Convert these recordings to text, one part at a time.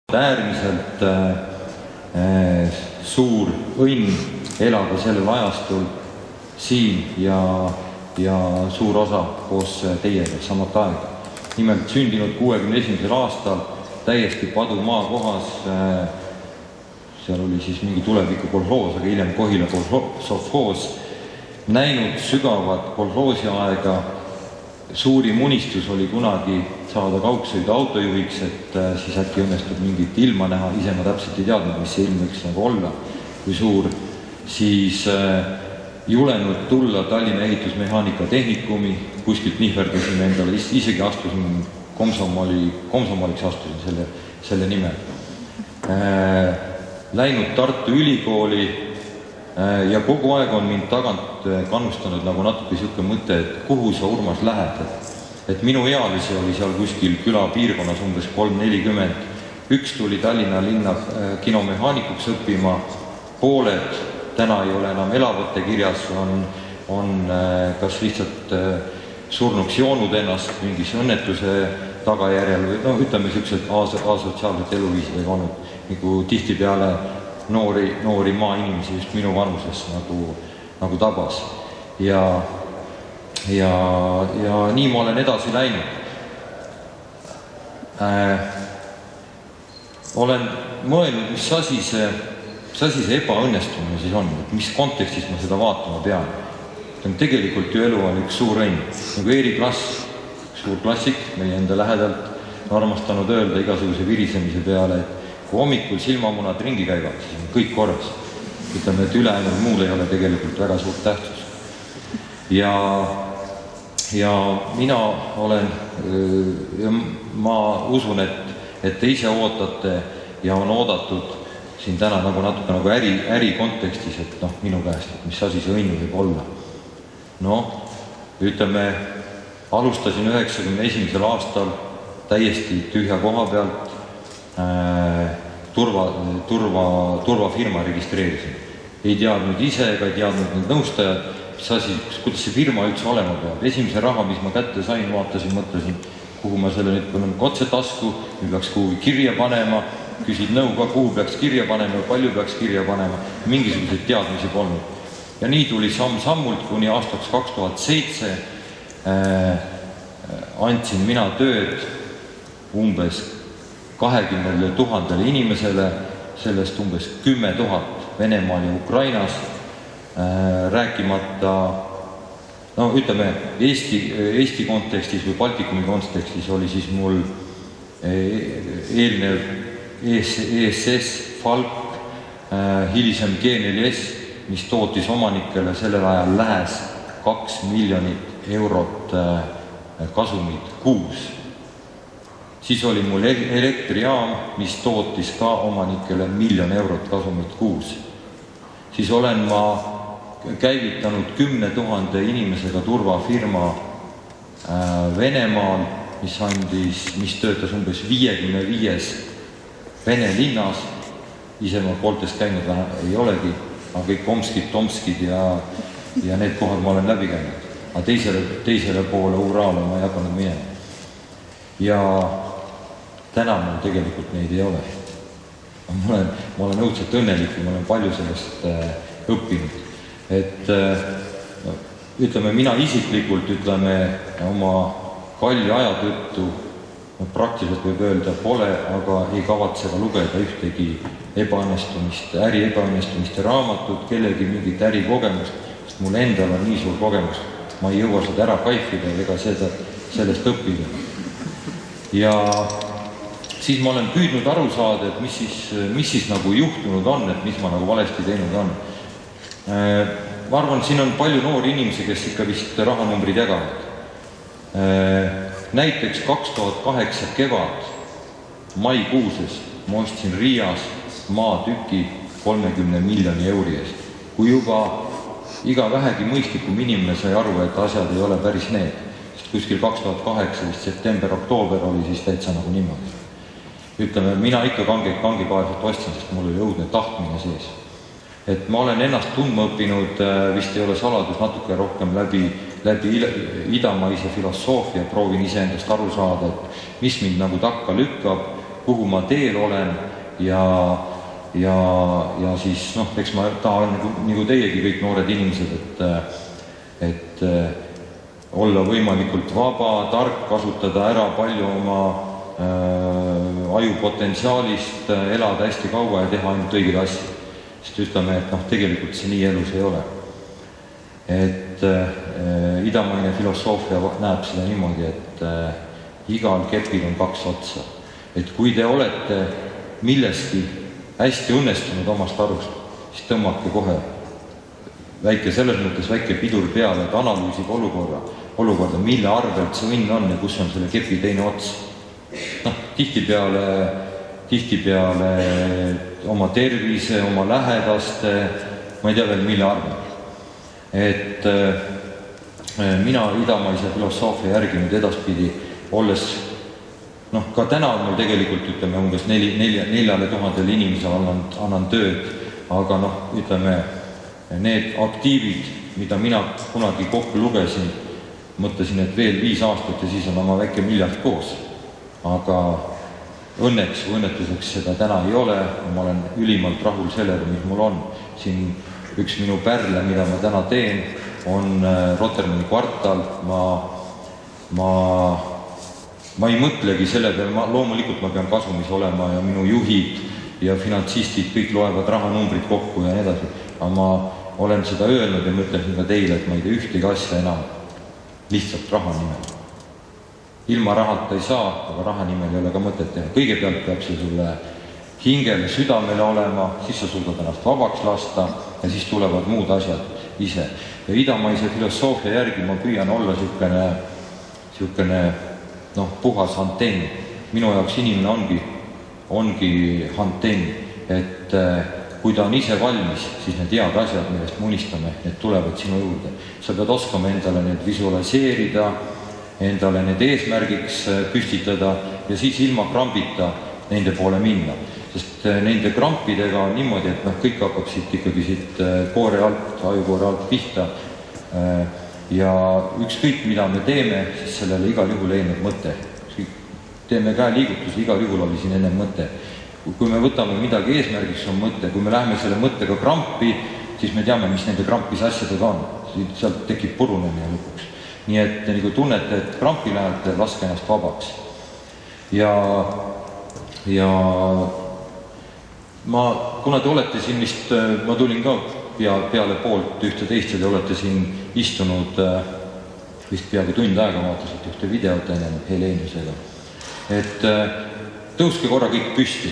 Äärmiselt suur õnn elada sellel ajastul siin ja suur osa koos teiega samat aega. Nimelt sündinud 61. aastal täiesti padu maakohas, seal oli siis mingi tuleviku kolhoos, aga hiljem Kohila sovhoos, näinud sügavat kolhoosi aega. Suurim unistus oli kunagi saada kaugsõidu autojuhiks, et siis äkki õnnestub mingit ilma näha, ise ma täpselt ei teadnud, mis see ilm võiks nagu olla, kui suur. Siis julenud tulla Tallinna ehitusmehaanika tehnikumi, kuskilt nihverdasime endale, isegi astusin komsomoliks astusin selle nimel. Läinud Tartu Ülikooli ja kogu aeg on mind tagant kannustanud nagu natuke siuke mõte, et kuhu sa, Urmas, lähed. Et minu ealisi oli seal kuskil külapiirkonnas umbes 3-40. Üks tuli Tallinna linna kinomehaanikuks õppima, pooled täna ei ole enam elavate kirjas, on kas lihtsalt surnuks joonud ennast mingis õnnetuse tagajärjel või ütleme siuksed asotsiaalsed eluviisidega olnud, nagu tihtipeale noori maainimesi just minu vanuses nagu tabas. Ja nii ma olen edasi läinud. Olen mõelnud, mis asi see ebaõnnestumine siis on, mis kontekstis ma seda vaatama pean. Tegelikult ju elu on üks suur õnn. Nagu Eeri Klass, suur klassik, meie enda lähedalt, armastanud öelda igasuguse virisemise peale, et kui hommikul silmamunad ringi käivad, siis on kõik korras. Ütleme, et ülejäänud muul ei ole tegelikult väga suurt tähtsus. Ja mina olen, ma usun, et te ise ootate ja on oodatud siin täna nagu natuke nagu äri kontekstis, et minu käest, et mis asi see õnn võib olla. Ütleme, alustasin 91. aastal täiesti tühja koha pealt, turvafirma registreerisin. Ei teadnud ise ega ei teadnud need nõustajad, kuidas see firma üldse olema peab. Esimese raha, mis ma kätte sain, vaatasin, mõtlesin, kuhu ma selle nüüd panen otse tasku, nüüd peaks kuhugi kirja panema, küsid nõu ka, kuhu peaks kirja panema, palju peaks kirja panema, mingisuguseid teadmisi polnud. Ja nii tuli samm-sammult kuni aastaks 2007 andsin mina tööd umbes 20 000 inimesele, sellest umbes 10 000 Venemaal ja Ukrainas, rääkimata, ütleme, Eesti kontekstis või Baltikumi kontekstis oli siis mul eelnev ESS, Falk, hilisem G4S, mis tootis omanikele sellel ajal lähes 2 miljonit eurot kasumit kuus. Siis oli mul elektrijaam, mis tootis ka omanikele 1 miljon eurot kasumit kuus. Siis olen ma käivitanud 10 000 inimesega turvafirma Venemaal, mis töötas umbes 55 Vene linnas. Ise ma pooltest käinud ei olegi, aga kõik Tomskid ja need kohad ma olen läbi käinud. Aga teisele poole Uraale ma ei hakanud minema. Ja täna mul tegelikult neid ei ole. Ma olen õudselt õnnelik ja ma olen palju sellest õppinud. Et ütleme, mina isiklikult oma kalli aja tõttu praktiliselt võib öelda pole, aga ei kavatse ka lugeda ühtegi äri ebaõnnestumiste raamatut, kellegi mingit ärikogemust, sest mul endal on nii suur kogemus, ma ei jõua seda ära kaifida ega sellest õppida. Ja siis ma olen püüdnud aru saada, et mis siis nagu juhtunud on, et mis ma nagu valesti teinud on. Ma arvan, siin on palju noori inimesi, kes ikka vist rahanumbrid jagavad. Näiteks 2008 kevad maikuuses ma ostsin Riias maatüki 30 miljoni euri eest. Kui juba iga vähegi mõistlikum inimene sai aru, et asjad ei ole päris need. Sest kuskil 2008 september-oktoober oli siis täitsa nagu niimoodi. Ütleme, mina ikka kangipaeselt ostsin, sest mul oli õudne tahtmine sees. Et ma olen ennast tundma õppinud, vist ei ole saladus, natuke rohkem läbi idamaise filosoofia, proovin iseendast aru saada, et mis mind nagu takka lükkab kuhu ma teel olen ja siis eks ma tahan nagu teiegi kõik noored inimesed, et olla võimalikult vaba, tark, kasutada ära palju oma ajupotentsiaalist, elada hästi kaua ja teha ainult õigeid asju. Sest ütleme, et tegelikult see nii elus ei ole. Et idamaine filosoofia näeb seda niimoodi, et igal kepil on 2 otsa. Et kui te olete milleski hästi õnnestunud omast arust, siis tõmmake kohe selles mõttes väike pidur peale, et analüüsib olukorda, mille arvelt see õnn on ja kus on selle kepi teine ots. Tihtipeale oma tervise, oma lähedaste, ma ei tea veel mille arvel. Et mina idamaise filosoofia järgi nüüd edaspidi olles, ka täna on mul tegelikult ütleme umbes 4000 inimesele annan tööd, aga ütleme need aktiivid, mida mina kunagi kokku lugesin, mõtlesin, et veel 5 aastat ja siis on oma väike miljard koos. Aga õnneks või õnnetuseks seda täna ei ole, ma olen ülimalt rahul sellega, mis mul on. Siin üks minu pärle, mida ma täna teen, on Rotermanni kvartal. Ma ei mõtlegi selle peale, loomulikult ma pean kasumis olema ja minu juhid ja finantsistid kõik loevad rahanumbrid kokku ja nii edasi. Aga ma olen seda öelnud ja mõtlesin ka teile, et ma ei tee ühtegi asja enam lihtsalt raha nimel. Ilma rahata ei saa, aga raha nimel ei ole ka mõtet teha. Kõigepealt peab see sulle hingele, südamele olema, siis sa suudad ennast vabaks lasta ja siis tulevad muud asjad ise. Ja idamaise filosoofia järgi ma püüan olla siukene puhas antenn. Minu jaoks inimene ongi antenn, et kui ta on ise valmis, siis need head asjad, millest me unistame, need tulevad sinu juurde. Sa pead oskama endale need visualiseerida, endale need eesmärgiks püstitada ja siis ilma krambita nende poole minna. Sest nende krampidega on niimoodi, et kõik hakkab ikkagi siit koore alt, ajukoore alt pihta. Ja ükskõik, mida me teeme, siis sellele igal juhul eelneb mõte. Teeme käeliigutusi, igal juhul oli siin enne mõte. Kui me võtame midagi eesmärgiks, on mõte. Kui me läheme selle mõttega krampi, siis me teame, mis nende krampis asjadega on. Sealt tekib purunemine lõpuks. Nii et nagu tunnete, et krampi lähete, laske ennast vabaks. Ja kuna te olete siin vist, ma tulin ka peale poolt ühte teist ja te olete siin istunud vist peaaegu tund aega vaatasid ühte videot enne Heleniusega. Et tõuske korra kõik püsti.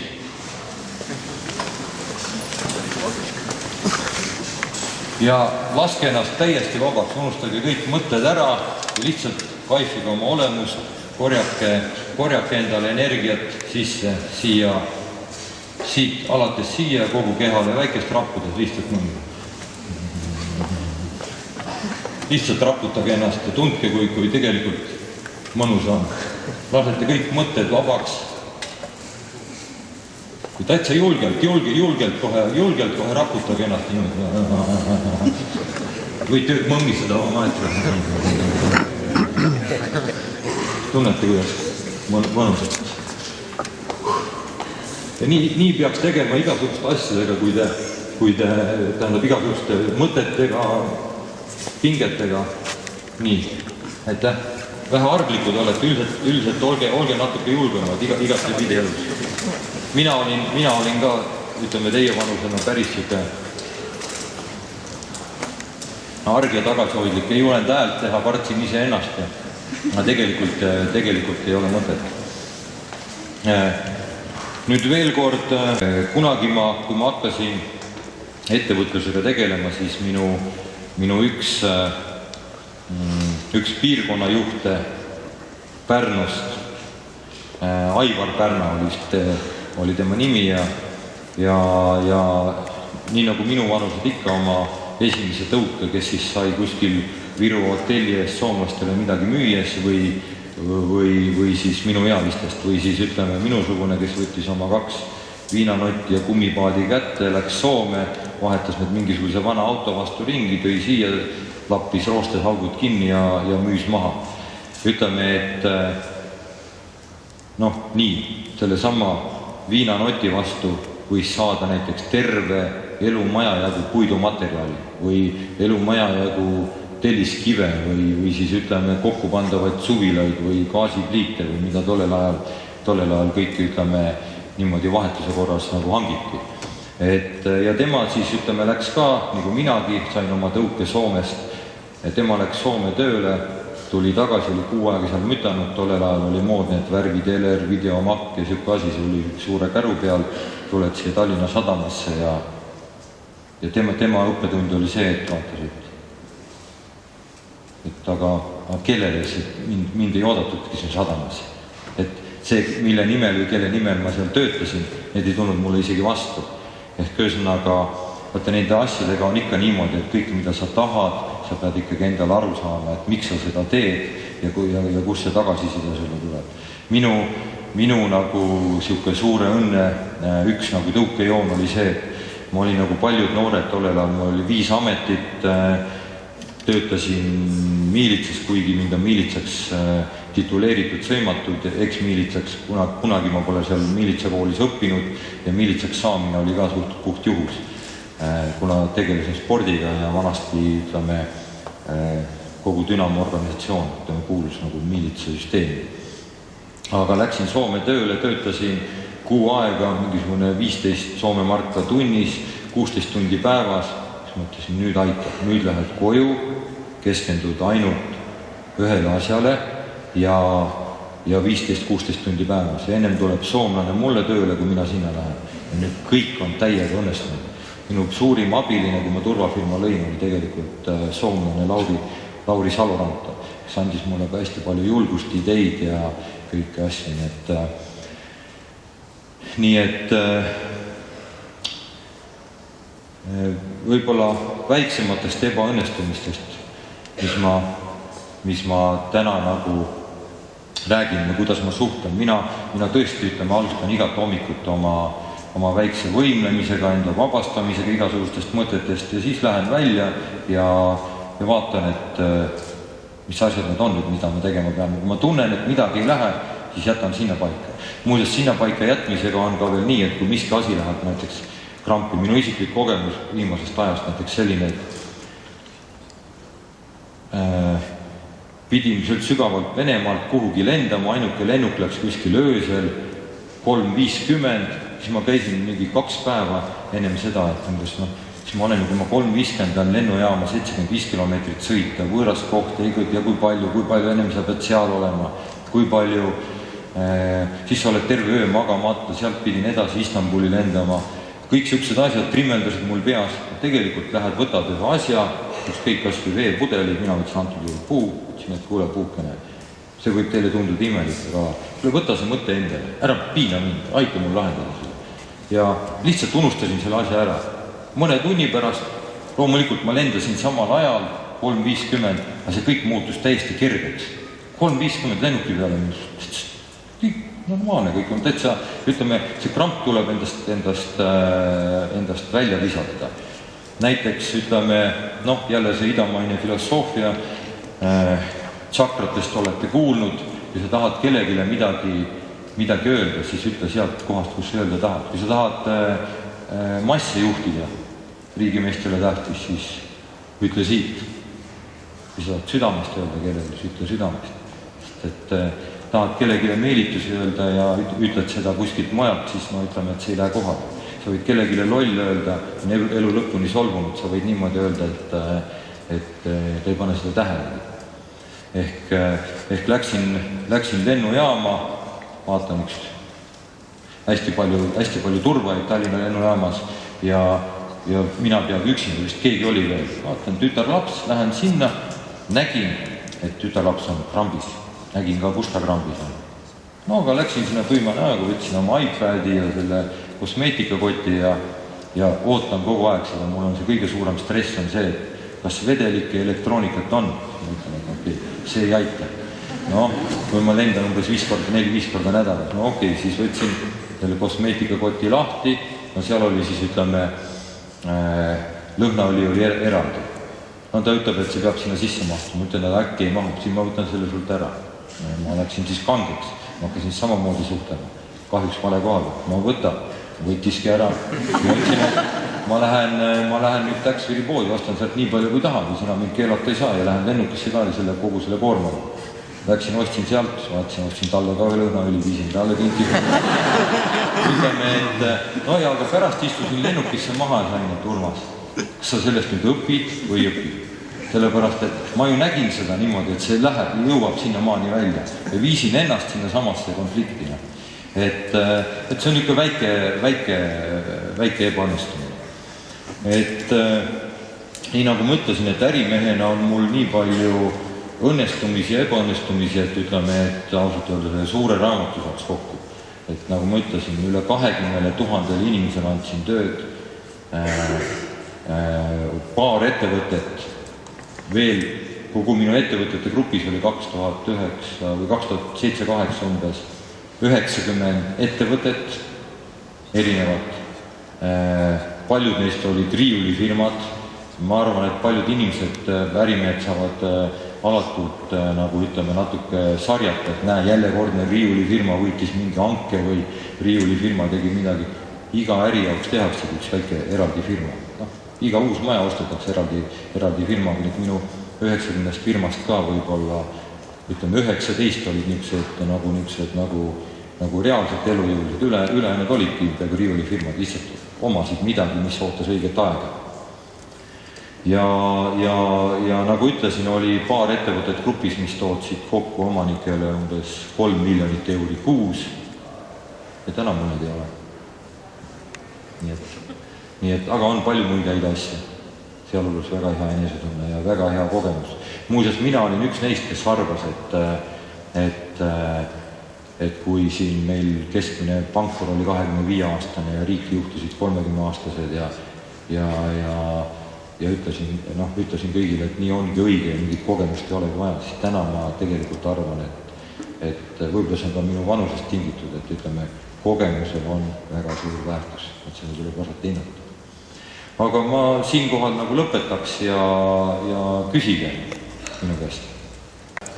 Ja laske ennast täiesti vabaks, unustage kõik mõtted ära ja lihtsalt kaifige oma olemust, korjake endale energiat sisse, siit alates siia kogu kehale väikest rappudes lihtsalt mõnda. Lihtsalt raputage ennast ja tundke, kui tegelikult mõnus on. Lasete kõik mõtted vabaks. Kui täitsa julgelt kohe raputage ennast. Võite mõngistada oma maetra. Tunnete, kuidas mõnusat. Ja nii peaks tegema igasuguste asjadega, kui te tähendab igasuguste mõtetega, pingetega. Nii, aitäh. Vähe arglikud olete, üldiselt olge natuke julgemad igast videos. Mina olin ka, ütleme teie vanusena päris siuke arg ja tagasihoidlik, ei julenud häält teha, partsin ise ennast. Aga tegelikult ei ole mõtet. Nüüd veel kord, kunagi kui ma hakkasin ettevõtlusega tegelema, siis minu üks piirkonnajuhte Pärnust, Aivar Pärna oli tema nimi ja nii nagu minu vanused ikka oma esimese tõuke, kes siis sai kuskil Viru hotelli ees soomlastele midagi müües või siis minu ealistest või siis ütleme minusugune, kes võttis oma 2 viinanotti ja kummipaadi kätte, läks Soome, vahetas need mingisuguse vana auto vastu ringi, tõi siia, lappis roostes augud kinni ja müüs maha. Ütleme, et noh, nii, selle sama viinanoti vastu võis saada näiteks terve elumaja jagu puidumaterjali või elumaja jagu telliskive või siis ütleme kokkupandavaid suvilaid või gaasipliite või mida tollel ajal kõik ütleme niimoodi vahetuse korras nagu hangiti. Ja tema siis ütleme läks ka, nagu minagi, sain oma tõuke Soomest, tema läks Soome tööle, tuli tagasi, oli 6 aega seal mütanud, tollel ajal oli moodne, et värviteler, videomakk ja siuke asi, see oli suure käru peal, tuled siia Tallinna sadamasse ja tema õppetund oli see, et vaatas, et aga kellele mind ei oodatudki siin sadamas. Et see, mille nimel või kelle nimel ma seal töötasin, need ei tulnud mulle isegi vastu. Ehk ühesõnaga, vaata nende asjadega on ikka niimoodi, et kõik, mida sa tahad, sa pead ikkagi endale aru saama, et miks sa seda teed ja kus see tagasiside sulle tuleb. Minu nagu siuke suure õnne üks nagu tõukejoon oli see, et ma olin nagu paljud noored tollel ajal, mul oli 5 ametit, töötasin miilitsas, kuigi mind on miilitsaks tituleeritud sõimatud, eks-miilitsaks, kunagi ma pole seal miilitsakoolis õppinud ja miilitsaks saamine oli ka suht puht juhus, kuna tegelesin spordiga ja vanasti ütleme kogu Dünamo organisatsioon kuulus nagu miilitsasüsteemi. Aga läksin Soome tööle, töötasin 6 aega, mingisugune 15 Soome marka tunnis, 16 tundi päevas, siis mõtlesin, nüüd aitab, nüüd lähed koju, keskendud ainult ühele asjale ja 15-16 tundi päevas. Ja ennem tuleb soomlane mulle tööle, kui mina sinna lähen. Ja nüüd kõik on täiega õnnestunud. Minu suurim abiline, kui ma turvafirma lõin, oli tegelikult soomlane Lauri Saloranta, kes andis mulle ka hästi palju julgust, ideid ja kõike asju. Nii et võib-olla väiksematest ebaõnnestumistest, mis ma täna nagu räägin ja kuidas ma suhtlen. Mina tõesti alustan igat hommikut oma väikse võimlemisega, enda vabastamisega igasugustest mõtetest ja siis lähen välja ja vaatan, et mis asjad need on, mida ma tegema pean. Kui ma tunnen, et midagi ei lähe, siis jätan sinna paika. Muuseas, sinna paika jätmisega on ka veel nii, et kui miski asi läheb näiteks krampi, minu isiklik kogemus viimasest ajast näiteks selline, et pidin sügavalt Venemaalt kuhugi lendama, ainuke lennuk läks kuskil öösel 3.50, siis ma käisin mingi 2 päeva ennem seda, et siis ma olen, kui ma 3.50 on lennujaama 75 kilomeetrit sõita, võõras koht ja kui palju ennem sa pead seal olema, kui palju, siis sa oled terve öö magamata, sealt pidin edasi Istanbuli lendama, kõik siuksed asjad trimmeldasid mul peas, tegelikult lähed, võtad ühe asja, kõik kas või veepudelid, mina võtsin antud juhul puu, ütlesin, et kuule puukene, see võib teile tunduda imelik, aga võta see mõte endale, ära piina mind, aita mul lahendada seda. Ja lihtsalt unustasin selle asja ära. Mõne tunni pärast, loomulikult ma lendasin samal ajal, 3.50, aga see kõik muutus täiesti kergeks. 3.50 lennuki peale, kõik normaalne, kõik on täitsa, ütleme, see kramp tuleb endast välja visata. Näiteks ütleme, jälle see idamaine filosoofia, tsakratest olete kuulnud ja sa tahad kellegile midagi öelda, siis ütle sealt kohast, kus sa öelda tahad. Kui sa tahad masse juhtida, riigimeestele tähtis, siis ütle siit. Kui sa tahad südamest öelda kellelegi, siis ütle südamest. Et tahad kellegile meelitusi öelda ja ütled seda kuskilt majalt, siis ma ütleme, et see ei lähe kohale. Sa võid kellegile loll öelda, on elu lõpuni solvunud, sa võid niimoodi öelda, et ta ei pane seda tähele. Ehk läksin lennujaama, vaatan üks hästi palju turvaid Tallinna lennujaamas ja mina peagi üksinda, vist keegi oli veel. Vaatan tütarlaps, lähen sinna, nägin, et tütarlaps on krambis. Nägin ka, kus ta krambis on. No aga läksin sinna tuima näoga, võtsin oma iPadi ja selle kosmeetikakoti ja ootan kogu aeg seda. Mul on see kõige suurem stress on see, et kas vedelik ja elektroonikat on. Ma ütlen, et okei, see ei aita. Kui ma lendan umbes 4-5 korda nädalas, siis võtsin selle kosmeetikakoti lahti, seal oli siis ütleme, lõhnaõli oli eraldi. Ta ütleb, et see peab sinna sisse mahtuma, ütlen, et äkki ei mahu, siin ma võtan selle sult ära. ma läksin siis kangeks, ma hakkasin samamoodi suhtlema. Kahjuks vale koha peal, no võta, võttiski ära. Ja ütlesin, et ma lähen nüüd Taxfree poodi, ostan sealt nii palju kui tahan, või sina mind keelata ei saa ja lähen lennukisse ka kogu selle koormaga. Läksin, ostsin sealt, ostsin talle ka lõunaõli, viisin talle kinki. Ütleme, et no ja aga pärast istusin lennukisse maha ja sain, et Urmas, kas sa sellest nüüd õpid või ei õpi? Sellepärast, et ma ju nägin seda niimoodi, et see läheb, jõuab sinna maani välja ja viisin ennast sinna samasse konfliktina. Et see on ikka väike ebaõnnestumine. Et nii nagu ma ütlesin, et ärimehena on mul nii palju õnnestumisi ja ebaõnnestumisi, et ütleme, et ausalt öelda suure raamatu saaks kokku. Et nagu ma ütlesin, üle 20 000 inimesele andsin tööd, paar ettevõtet, veel kogu minu ettevõtete grupis oli 2009 või 2007-2008 umbes 90 ettevõtet erinevat. Paljud neist olid riiulifirmad. Ma arvan, et paljud inimesed, ärimehed saavad alatult nagu ütleme natuke sarjata, et näe, jällekordne riiulifirma võitis mingi hanke või riiulifirma tegi midagi. Iga äri jaoks tehakse üks väike eraldi firma. Iga uus maja ostetakse eraldi firmaga, nii et minu 90 firmast ka võib-olla, ütleme 19 olid niisugused nagu reaalselt elujõulised, ülejäänud olidki peaaegu riiulifirmad, lihtsalt omasid midagi, mis ootas õiget aega. Ja nagu ütlesin, oli paar ettevõtet grupis, mis tootsid kokku omanikele umbes 3 miljonit euri kuus ja täna mul need ei ole. Nii et, aga on palju muid häid asju, sealhulgas väga hea enesetunne ja väga hea kogemus. Muuseas, mina olin üks neist, kes arvas, et kui siin meil keskmine pankur oli 25-aastane ja riiki juhtusid 30-aastased ja ütlesin kõigile, et nii ongi õige ja mingit kogemust ei olegi vaja, siis täna ma tegelikult arvan, et võib-olla see on ka minu vanusest tingitud, et ütleme, kogemusel on väga suur väärtus, et seda tuleb vasat hinnata. Aga ma siinkohal nagu lõpetaks ja küsige minu käest.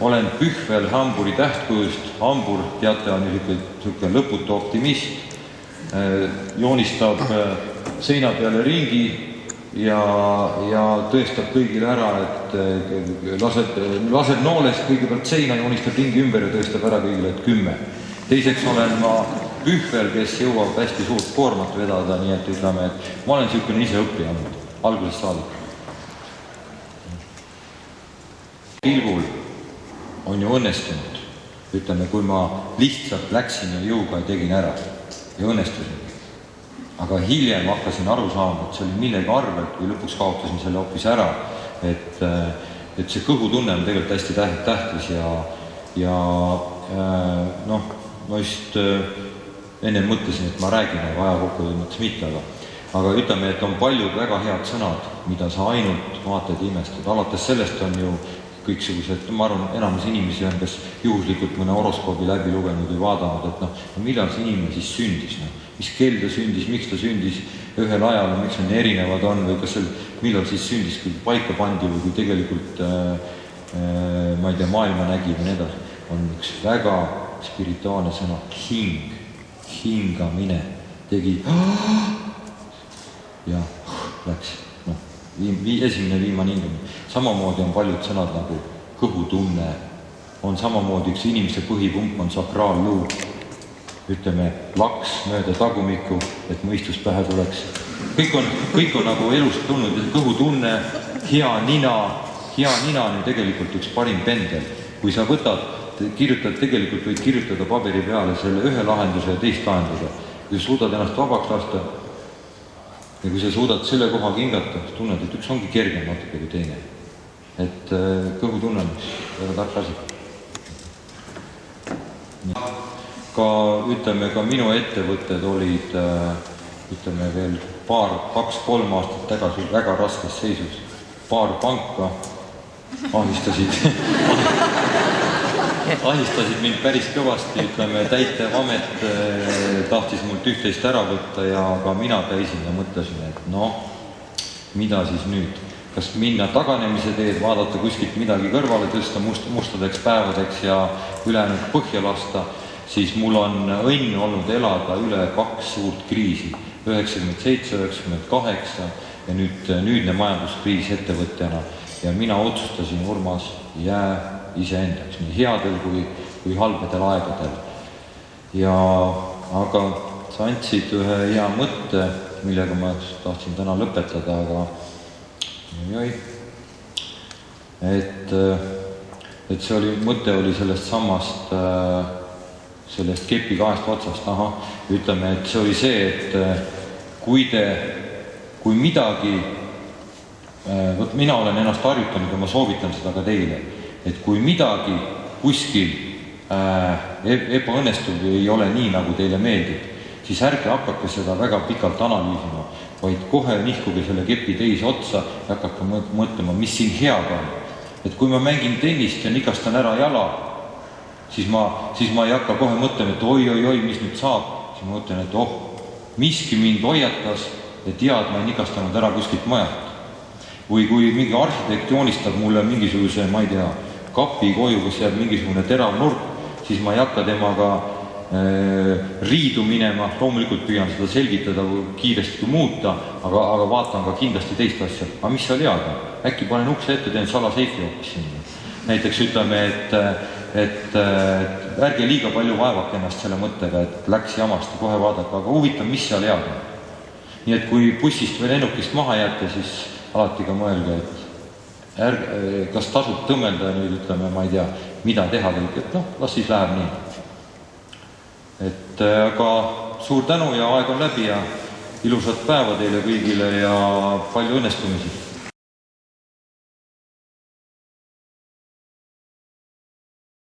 Olen Pühvel Hamburi tähtkujust. Hambur, teate, on niisugune lõputu optimist, joonistab seina peale ringi ja tõestab kõigile ära, et laseb noolest kõigepealt seina, joonistab ringi ümber ja tõestab ära kõigile, et 10. Teiseks olen ma Pühvel, kes jõuab hästi suurt koormat vedada, nii et ütleme, et ma olen niisugune ise õppija olnud, algusest saadik. Pilgul on ju õnnestunud, ütleme, kui ma lihtsalt läksin ja jõuga ja tegin ära ja õnnestusin. Aga hiljem hakkasin aru saama, et see oli millegi arvelt, kui lõpuks kaotasin selle hoopis ära, et see kõhutunne on tegelikult hästi tähtis ja ma just enne mõtlesin, et ma räägin, aga aja kokku mõttes mitte, aga ütleme, et on paljud väga head sõnad, mida sa ainult vaatad ja imestad. Alates sellest on ju kõiksugused, ma arvan, enamus inimesi on kas juhuslikult mõne horoskoobi läbi lugenud või vaadanud, et millal see inimene siis sündis, mis kell ta sündis, miks ta sündis ühel ajal, miks on erinevad on või kas millal siis sündis, kui paika pandi või kui tegelikult ma ei tea, maailma nägi või nii edasi. On üks väga spirituaalne sõna, hingamine, tegi ja läks, esimene viimane hingamine. Samamoodi on paljud sõnad nagu kõhutunne, on samamoodi üks inimese põhipump on sakraalluu, ütleme laks mööda tagumikku, et mõistus pähe tuleks. Kõik on nagu elust tulnud, kõhutunne, hea nina on ju tegelikult üks parim pendel. Kui sa kirjutad, tegelikult võid kirjutada paberi peale selle ühe lahenduse ja teist lahenduse. Kui sa suudad ennast vabaks lasta ja kui sa suudad selle koha kingata, siis tunned, et üks ongi kergem natuke kui teine. Et kõhutunne on väga tark asi. Ka minu ettevõtted olid veel 2-3 aastat tagasi väga raskes seisus. Paar panka ahistasid mind päris kõvasti, täitev amet tahtis mult üht-teist ära võtta ja ka mina käisin ja mõtlesin, et mida siis nüüd. kas minna taganemise teed, vaadata kuskilt midagi kõrvale tõsta mustadeks päevadeks ja ülejäänud põhja lasta, siis mul on õnn olnud elada üle 2 suurt kriisi, 97, 98 ja nüüdne majanduskriis ettevõtjana. Ja mina otsustasin, Urmas, jää iseendaks, nii headel kui halbadel aegadel. Aga sa andsid ühe hea mõtte, millega ma tahtsin täna lõpetada, aga et see mõte oli sellest kepi 2 otsast. Ütleme, et see oli see, et kui midagi, mina olen ennast harjutanud ja ma soovitan seda ka teile, et kui midagi kuskil ebaõnnestub või ei ole nii, nagu teile meeldib, siis ärge hakake seda väga pikalt analüüsima, vaid kohe nihkuge selle kepi teise otsa ja hakake mõtlema, mis siin head on. Et kui ma mängin tennist ja nikastan ära jala, siis ma ei hakka kohe mõtlema, et oi, mis nüüd saab. Siis ma mõtlen, et miski mind hoiatas, et ma ei nikastanud ära kuskilt majalt. Või kui mingi arhitekt joonistab mulle mingisuguse, ma ei tea, kapi koju, kus jääb mingisugune terav nurk, siis ma ei hakka temaga riidu minema, loomulikult püüan seda selgitada või kiiresti muuta, aga vaatan ka kindlasti teist asja. Aga mis seal head on? Äkki panen ukse ette, teen salaseifi hoopis sinna. Näiteks ütleme, et ärge liiga palju vaevake ennast selle mõttega, et läks jamasti kohe vaadata, aga huvitav, mis seal head on. Nii et kui bussist või lennukist maha jääte, siis alati ka mõelge, et kas tasub tõmmelda ja nüüd ütleme, ma ei tea, mida teha kõik, et las siis läheb nii. Aga suur tänu ja aeg on läbi ja ilusat päeva teile kõigile ja palju õnnestumisi!